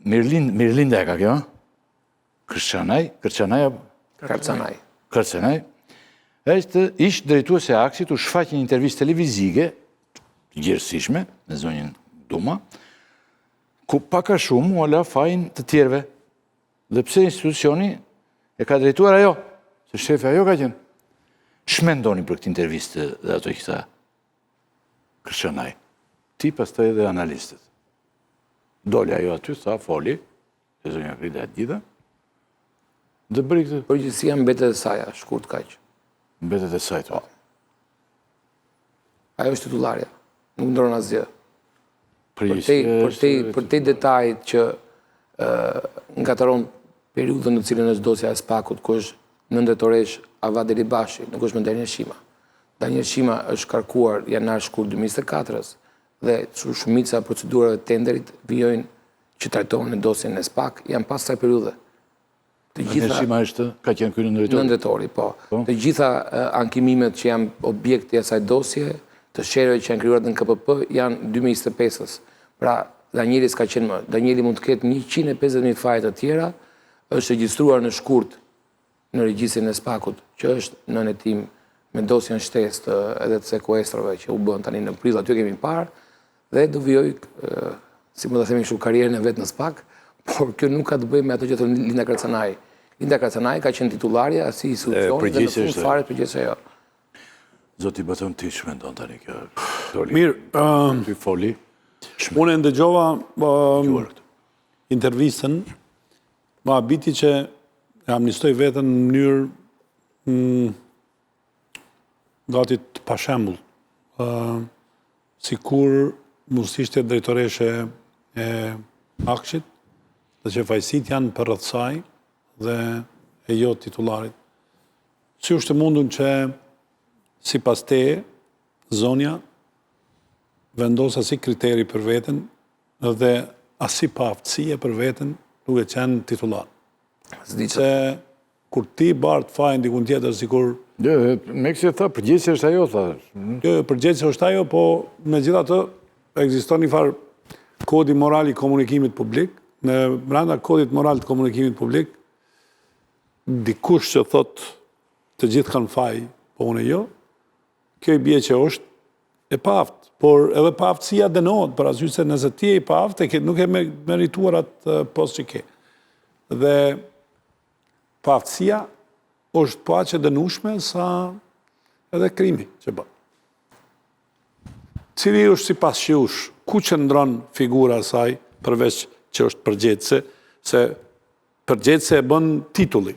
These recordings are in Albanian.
Mirlinda e ka kjo, Kërçanaj, ishtë drejtues e Aksit, u shfaq një intervistë televizike, gjërësishme, në zonjën Duma, ku paka shumë u ala fajin të tjerve. Dhe pse institucioni e ka drejtuar ajo, se shefe ajo ka qenë. Shmendoni për këtë intervistë dhe ato i këta Kërçanaj. Ti pas të edhe analistët. Doli ajo aty, tha, foli, e zonja Krida e gjitha, dhe bëri këtë. Përgjithësia mbetet e saja, shkurt kaq. Mbetet e saj, to. Ajo është titullarja, nuk ndron asgjë. Për te detajt që ngatëron periudhën në cilën është dosja e SPAK-ut, ku është nëndetoresh Ava Delibashi, nuk është më Daniel Shima. Daniel Shima është karkuar janar shkurt 2024-ës dhe shumica procedurave të tenderit vijojnë që trajtohen në dosjen e SPAK, janë pas kësaj periudhe. Daniel Shima është, ka qenë ky nëndëtori? Nëndëtori, po. Të gjitha ankimimet që janë objekt e asaj dosje, të shereve që janë krijuar në KPP, janë 2025-ës. Pra, Danieli s'ka qenë më. Danieli mund të ketë 150.000 faje të tjera, është regjistruar në shkurt në regjistrin e SPAK-ut, që është nën e tim me dosjen shtesë edhe të sekuestrave që u bën tani në prill, aty kemi parë, dhe do vijoj, si më ta themi kështu, karrierën e vet në SPAK, por kjo nuk ka të bëjë me ato që thonë Linda Kërçanaj. Linda Kërçanaj ka qenë titullarja si institucioni dhe në fund fare përgjegjëse ajo. Zoti Baton, ti shmendon tani kjo. Mirë, Ty foli. unë ndëgjova intervistën, ma abiti që e amnistoj vetën në mënyrë gati të pashembull. Sikur mos ishte drejtoreshe e Akshit, dhe që fajësit janë për rreth saj dhe e jo titularit. Si është mundun që sipas teje, zonja vendosa si kriteri për veten dhe asi pa aftësie për veten duke qenë titular. Se kur ti bart fajin dikun tjetër sikur... Me kësi e tha, përgjithësi është ajo, tha. Përgjithësi është ajo, po me gjitha të ekziston një farë kodi moral i komunikimit publik. Në brenda kodit moral të komunikimit publik, dikush që thot të gjithë kanë faj, po unë e jo, kjo i bje që është e paft, por edhe paftësia dënohet, për asyë se nëse ti e i paft, nuk e merituar atë post që ke. Dhe paftësia është po aqe dënushme sa edhe krimi që bë. Cili është si pas shiush, ku qëndron figura saj përveç që është përgjithse, se përgjithse e bën titulli,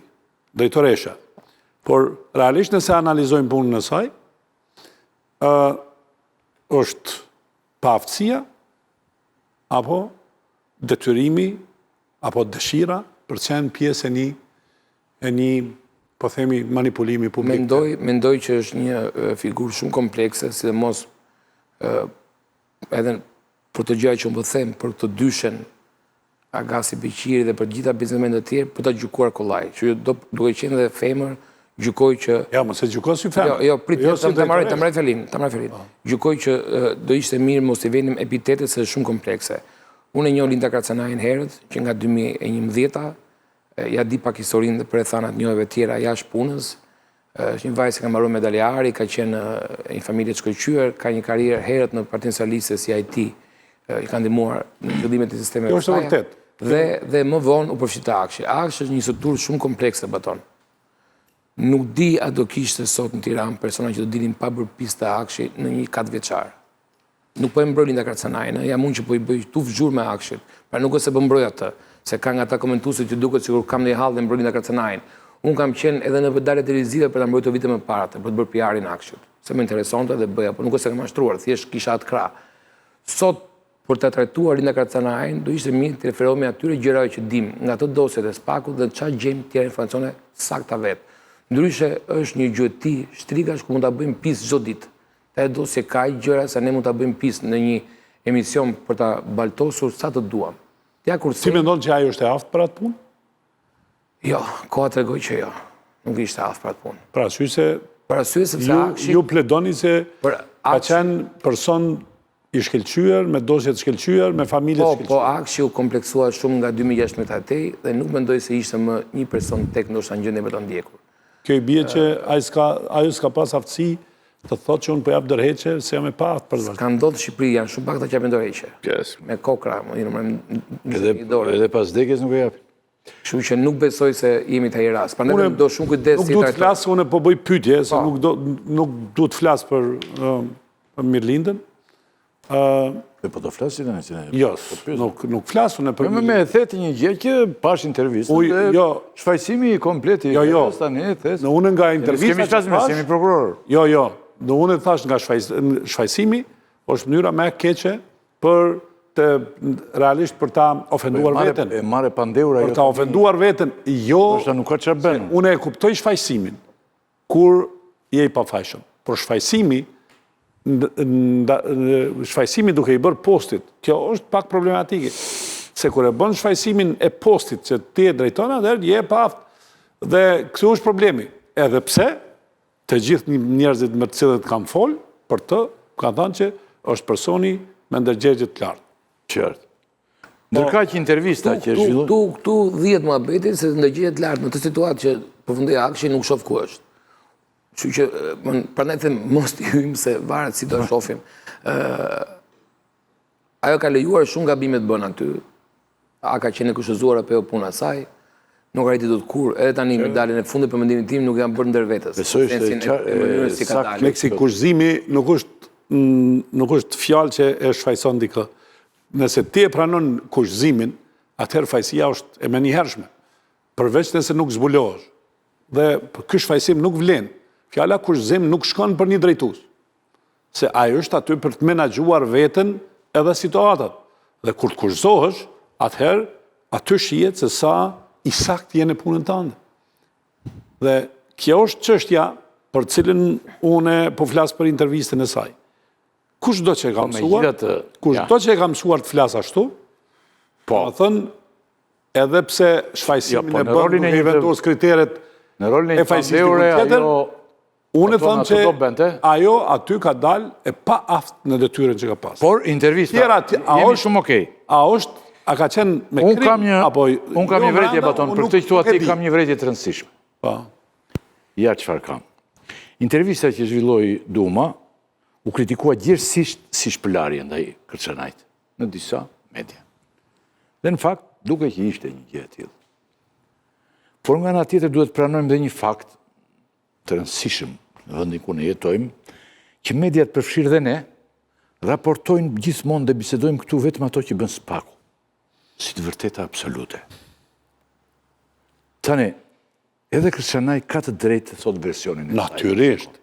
drejtoresha. Por realisht nëse analizojmë punën e saj, është paftësia, apo detyrimi, apo dëshira për qenë pjesë e një, po themi, manipulimi publik. Mendoj që është një figurë shumë komplekse, sidomos edhe për të gjëra që unë po them, për të dyshen Agasi Beqiri dhe për gjitha biznesmenët e tjerë, për të gjykuar kollaj. Që duke qenë dhe femër, gjykoj që... Ja, më se gjykoj si femër. Jo, të marrë felin. Gjykoj që do ishte mirë mos i venim epitetet se shumë komplekse. Unë e njoh Linda Kërçanajin herët, që nga 2011, ja di pak historinë dhe për e thanat njoheve tjera jashtë punës, është një vajzë që ka mbaruar medaljari, ka qenë një familje të shkëlqyer, ka një karrierë herët në Partinë Socialiste si IT, i ka ndihmuar në fillimet e sistemeve të saj. Dhe më vonë u përfshit te Akshi. Akshi është një strukturë shumë komplekse, Baton. Nuk di a do kishte sot në Tiranë persona që do dilin pa bërë pistë të Akshi në një 4 vjeçar. Nuk po e mbroj Linda Kërçanajin, jam unë që po i bëj tuf zhurmë me Akshin. Pra nuk është se po mbroj atë, se ka nga ata komentuesit që duket sikur kam një hall dhe mbroj Linda Kërçanajin. Unë kam qenë edhe në vëdarje televizive për ta mbrojtur vite më parë, për të bërë PR-in Akshit. Se më interesonte dhe bëja, por nuk është se kam mashtruar, thjesht kisha atë krah. Sot për të trajtuar Linda Kërçanajin, do ishte mirë të referohemi atyre gjërave që dim nga ato dosjet e SPAK-ut dhe çfarë gjejmë tjera informacione sakta vet. Ndryshe është një gjëti shtrigash ku mund ta bëjmë pis çdo ditë. Te dosje ka gjëra sa ne mund ta bëjmë pis në një emision për ta baltosur sa të duam. Ti mendon që ajo është e aftë për atë punë? Jo, koha tregoi që jo. Nuk ishte aftë për atë punë. Për arsye se sepse Akshi ju pledoni se ka qenë person i shkelqyer, me dosje të shkelqyer, me familje të shkelqyer. Po Akshi u kompleksua shumë nga 2016 atej dhe nuk mendoj se ishte më një person tek ndoshta në gjendje me të ndjekur. Kjo i bie që ajo s'ka pas aftësi të thotë që unë po jap dorëheqje se jam e paaft për vazhdim. Ka ndodhur në Shqipëri, janë shumë pak të japin dorëheqje. Me kokra, në dorë. Edhe pas vdekjes nuk e japin. Kështu që nuk besoj se jemi të ras. Prandaj do shumë kujdes si trajtoj. Nuk duhet flas, unë po bëj pyetje, se nuk duhet flas për Mirlindën. Po do flasin tani? Jo, nuk flas unë për Mirlindën. Me thetë një gjë që pash intervistën dhe shfaqësimi komplet i vetës tani thes. Unë nga intervista. Kemi flasur me prokuror. Jo. Unë thash nga shfaqësimi është mënyra më e keqe për realisht për ta ofenduar veten. E marrë pandeur ajo. Për ta ofenduar veten, jo. Ndoshta nuk ka çfarë bën. Unë e kuptoj shfaqësimin kur je i pafajshëm. Por shfaqësimi duke i bërë postit, kjo është pak problematike. Se kur e bën shfaqësimin e postit që ti e drejton, atëherë je pa aft. Dhe këtu është problemi. Edhe pse të gjithë njerëzit me të cilët kam fol për të, kanë thënë që është personi me ndërgjegje të lartë. Qartë. Ndërkaq intervista që është zhvilluar. Këtu 10 muhabeti se ndërgjegje të lartë në të situatë që përfundoi Akshi nuk shoh ku është. Kështu që prandaj them mos i hyjmë se varet si do e shohim. Ajo ka lejuar shumë gabime të bëna aty. A ka qenë kushtozuar apo puna e saj? Nuk arriti dot kur. Edhe tani medaljen e fundit për mendimin tim nuk janë bërë ndër vetes. Besoj se Leksi kushëzimi nuk është fjalë që e shfaqson dikë. Nëse ti e pranon kushëzimin, atëherë fajësia është e menjëhershme. Përveç nëse nuk zbulohesh. Dhe ky shfaqësim nuk vlen. Fjala kushëzim nuk shkon për një drejtues. Se ai është aty për të menaxhuar veten edhe situatat. Dhe kur të kushëzohesh, atëherë aty shihet se sa i saktë je në punën tënde. Dhe kjo është çështja për cilën unë po flas për intervistën e saj. Kushdo që e ka mësuar, të flas ashtu, po thënë, edhe pse shfaqësimin e bën duke i vendosur kriteret e fajësimit tjetër, unë thëmë që ajo aty ka dalë e pa aftë në detyrën që ka pasur. Por intervista, jemi shumë okej. A ka qenë me krim, apo... Unë kam një vretje, Baton, për të që thua ti kam një vretje të rëndësishme. Ja çfarë kam. Intervista që zhvilloi Duma, u kritikua gjithësisht si shpëlarje ndaj Kërçanajt në disa media. Dhe në fakt, duke që ishte një gjë e tillë. Por nga ana tjetër duhet pranojmë dhe një fakt të rëndësishëm në vendin ku ne jetojmë, që mediat përfshirë dhe ne raportojnë gjithmonë dhe bisedojmë këtu vetëm ato që bën spaku, si të vërteta absolute. Tani, edhe Kërçanaj ka të drejtë të thotë versionin e saj. Natyrisht.